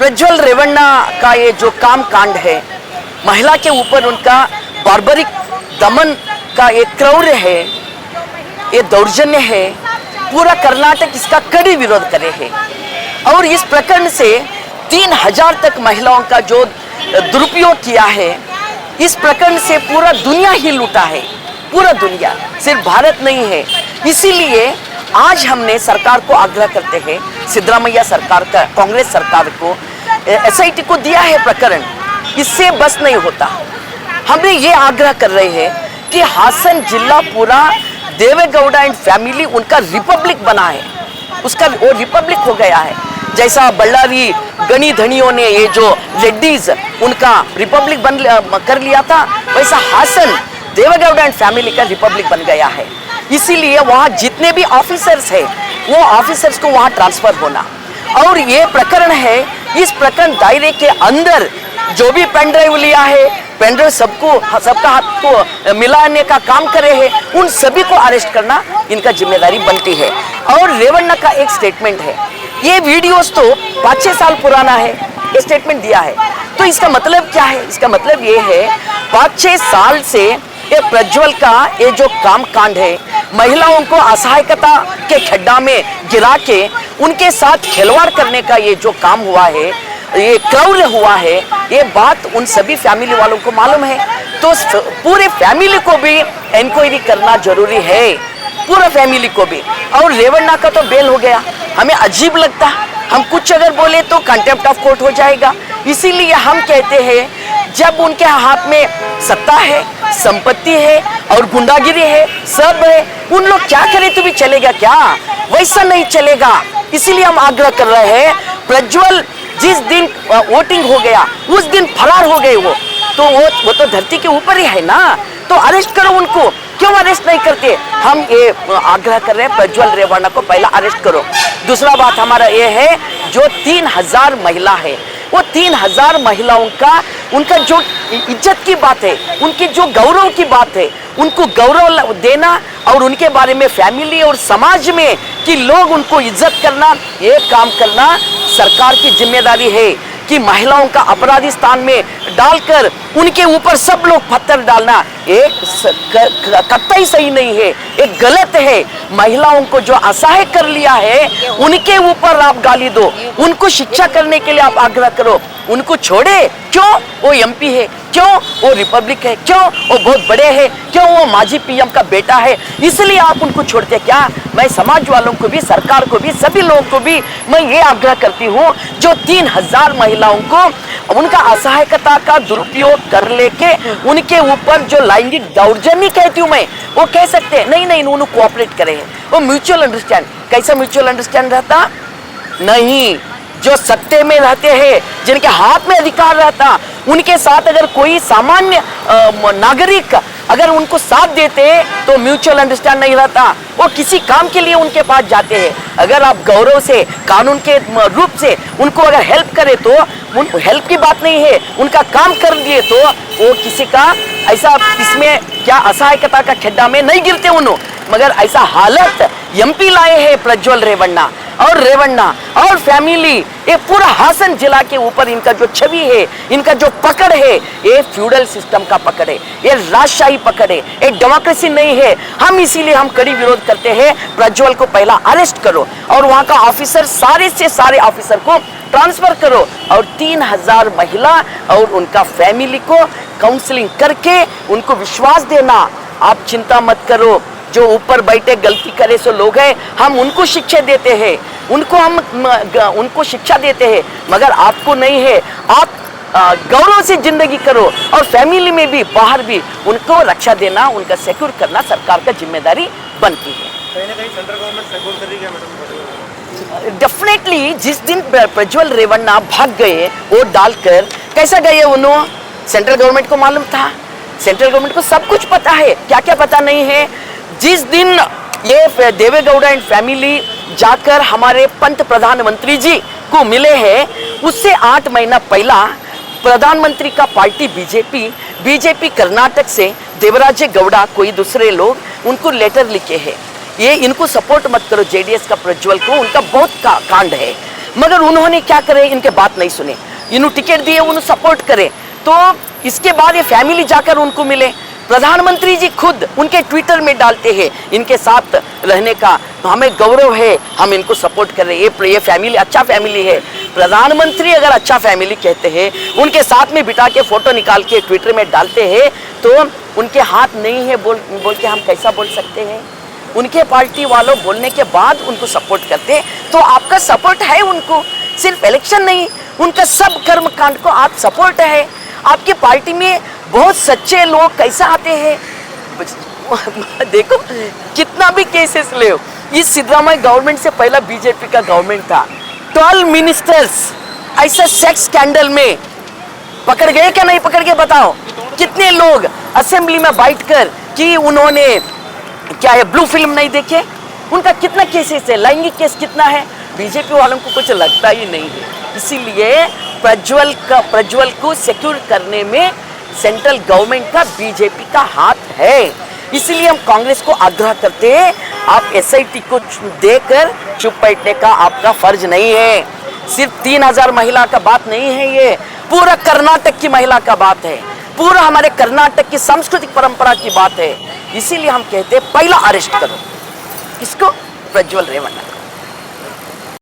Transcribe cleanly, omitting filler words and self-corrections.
प्रज्वल रेवन्ना का ये जो काम कांड है, महिला के ऊपर उनका बार्बरिक दमन का एक क्रौर्य है, ये दौर्जन्य है, पूरा कर्नाटक इसका कड़ी विरोध करे है। और इस प्रकरण से 3000 तक महिलाओं का जो दुरुपयोग किया है, इस प्रकरण से पूरा दुनिया ही लूटा है, पूरा दुनिया, सिर्फ भारत नहीं है। इसीलिए आज हमने सरकार को आग्रह करते हैं, सिद्धरामैया सरकार का, कांग्रेस सरकार को एसआईटी को दिया है प्रकरण, इससे बस नहीं होता। हमने ये आग्रह कर रहे हैं कि हासन जिला पूरा देवेगौड़ा एंड फैमिली उनका रिपब्लिक बना है, उसका वो रिपब्लिक हो गया है। जैसा बल्लारी गणी धनियों ने ये जो रेड्डीज उनका रिपब्लिक कर लिया था, वैसा हासन देवेगौड़ा एंड फैमिली का रिपब्लिक बन गया है। इसीलिए वहाँ जितने भी ऑफिसर्स हैं, वो ऑफिसर्स को वहाँ ट्रांसफर होना। और ये प्रकरण है, इस प्रकरण दायरे के अंदर जो भी पेन ड्राइव लिया है, पेन ड्राइव सबका हाथ को मिलाने का काम करे है, उन सभी को अरेस्ट करना इनका जिम्मेदारी बनती है। और रेवन्ना का एक स्टेटमेंट है, ये वीडियोस तो 5-6 साल पुराना है, ये स्टेटमेंट दिया है। तो इसका मतलब क्या है? इसका मतलब ये है 5-6 साल से ये प्रज्वल का ये जो काम कांड है, महिलाओं को असहायकता के खड्डा में गिरा के उनके साथ खिलवाड़ करने का ये जो काम हुआ है, ये क्रौर्य हुआ है, ये बात उन सभी फैमिली वालों को मालूम है। तो पूरे फैमिली को भी इंक्वायरी करना जरूरी है, पूरा फैमिली को भी। और रेवन्ना का तो बेल हो गया, हमें अजीब लगता, हम कुछ अगर बोले तो कंटेम्प्ट ऑफ कोर्ट हो जाएगा। इसीलिए हम कहते हैं, जब उनके हाथ में सत्ता है, संपत्ति है और गुंडागिरी है, सब है, उन लोग क्या करें तो भी चलेगा क्या? वैसा नहीं चलेगा। इसीलिए हम आग्रह कर रहे हैं, प्रज्वल जिस दिन वोटिंग हो गया उस दिन फरार हो गए तो वो तो धरती के ऊपर ही है ना, तो अरेस्ट करो उनको, क्यों अरेस्ट नहीं करते? हम ये आग्रह कर रहे हैं, प्रज्वल रेवन्ना को पहला अरेस्ट करो। दूसरा बात हमारा ये है, जो 3000 महिला है, वो 3000 महिलाओं का उनका जो इज्जत की बात है, उनकी जो गौरव की बात है, उनको गौरव देना और उनके बारे में फैमिली और समाज में कि लोग उनको इज्जत करना, ये काम करना सरकार की जिम्मेदारी है। कि महिलाओं का अपराधी स्थान में डालकर उनके ऊपर सब लोग पत्थर डालना एक कतई सही नहीं है, एक गलत है। महिलाओं को जो असहाय कर लिया है, उनके ऊपर आप गाली दो, उनको शिक्षा करने के लिए आप आग्रह करो, उनको छोड़े क्यों? वो एमपी है, क्यों वो रिपब्लिक है, क्यों वो बहुत बड़े हैं, क्यों वो माजी पीएम का बेटा है, इसलिए आप उनको छोड़ते क्या? मैं समाज वालों को भी, सरकार को भी, सभी लोगों को भी मैं ये आग्रह करती हूँ, जो 3000 महिलाओं को उनका असहायकता का दुरुपयोग कर लेके उनके ऊपर जो लैंगिक दौर्जन्य कहती हूँ मैं, वो कह सकते हैं नहीं उन्होंने कोऑपरेट करे हैं, वो म्यूचुअल अंडरस्टैंड। कैसा म्यूचुअल अंडरस्टैंड रहता? नहीं, जो सत्ते में रहते हैं, जिनके हाथ में अधिकार रहता, उनके साथ अगर कोई सामान्य नागरिक अगर उनको साथ देते तो म्यूचुअल अंडरस्टैंड नहीं रहता, वो किसी काम के लिए उनके पास जाते हैं। अगर आप गौरव से, कानून के रूप से उनको अगर हेल्प करें तो हेल्प की बात नहीं है, उनका काम कर दिए तो वो किसी का ऐसा इसमें क्या असहायकता का खड्डा में नहीं गिरते उन्होंने। मगर ऐसा हालत एमपी लाए हैं प्रज्वल रेवन्ना और फैमिली, ये पूरा हासन जिला के ऊपर इनका जो छवि है, इनका जो पकड़ है, ये फ्यूडल सिस्टम का पकड़ है, ये राजशाही पकड़ है, ये डेमोक्रेसी नहीं है। हम इसीलिए हम कड़ी विरोध करते हैं, प्रज्वल को पहला अरेस्ट करो और वहां का ऑफिसर, सारे से सारे ऑफिसर को ट्रांसफर करो और 3000 महिला और उनका फैमिली को काउंसलिंग करके उनको विश्वास देना, आप चिंता मत करो, जो ऊपर बैठे गलती करे सो लोग हैं, हम उनको शिक्षा देते हैं, उनको शिक्षा देते हैं, मगर आपको नहीं है। आप गौरव से जिंदगी करो और फैमिली में भी, बाहर भी उनको रक्षा देना, उनका सिक्योर करना सरकार का जिम्मेदारी बनती है। कहीं ना कहीं सेंट्रल गवर्नमेंट सपोर्ट कर रही है मैडम? डेफिनेटली जिस दिन प्रज्वल रेवन्ना भाग गए वोट डालकर, कैसा गए उन्होंने? सेंट्रल गवर्नमेंट को मालूम था, सेंट्रल गवर्नमेंट को सब कुछ पता है, क्या क्या पता नहीं है। जिस दिन ये देवेगौड़ा एंड फैमिली जाकर हमारे पंत प्रधानमंत्री जी को मिले हैं, उससे 8 महीना पहला प्रधानमंत्री का पार्टी बीजेपी कर्नाटक से देवराजे गौड़ा, कोई दूसरे लोग उनको लेटर लिखे हैं, ये इनको सपोर्ट मत करो जेडीएस का प्रज्वल को, उनका बहुत कांड है। मगर उन्होंने क्या करे, इनके बात नहीं सुने, इन्होंने टिकट दिए, उन्हें सपोर्ट करे। तो इसके बाद ये फैमिली जाकर उनको मिले, प्रधानमंत्री जी खुद उनके ट्विटर में डालते हैं इनके साथ रहने का, तो हमें गौरव है, हम इनको सपोर्ट कर रहे हैं, ये फैमिली अच्छा फैमिली है। प्रधानमंत्री अगर अच्छा फैमिली कहते हैं, उनके साथ में बिठा के फोटो निकाल के ट्विटर में डालते हैं, तो उनके हाथ नहीं है बोल के हम कैसा बोल सकते हैं? उनके पार्टी वालों बोलने के बाद उनको सपोर्ट करते हैं, तो आपका सपोर्ट है उनको, सिर्फ इलेक्शन नहीं, उनका सब कर्म कांड को आप सपोर्ट है। आपकी पार्टी में बहुत सच्चे लोग कैसा आते हैं, देखो कितना भी केसेस ले, इस सिद्धरामैया गवर्नमेंट से पहला बीजेपी का गवर्नमेंट था, 12 मिनिस्टर्स ऐसा सेक्स स्कैंडल में पकड़ गए क्या नहीं पकड़ के बताओ? कितने लोग असेंबली में बैठकर कि उन्होंने क्या है ब्लू फिल्म नहीं देखे, उनका कितना केसेस है, लैंगिक केस कितना है, बीजेपी वालों को कुछ लगता ही नहीं है। इसीलिए प्रज्वल को सिक्योर करने में सेंट्रल गवर्नमेंट का बीजेपी का हाथ है। इसीलिए हम कांग्रेस को आग्रह करते हैं, आप एसआईटी को देकर चुप बैठने का आपका फर्ज नहीं है। सिर्फ 3000 महिला का बात नहीं है, ये पूरा कर्नाटक की महिला का बात है, पूरा हमारे कर्नाटक की सांस्कृतिक परंपरा की बात है। इसीलिए हम कहते हैं पहला अरेस्ट करो इसको, प्रज्वल रेवन्ना।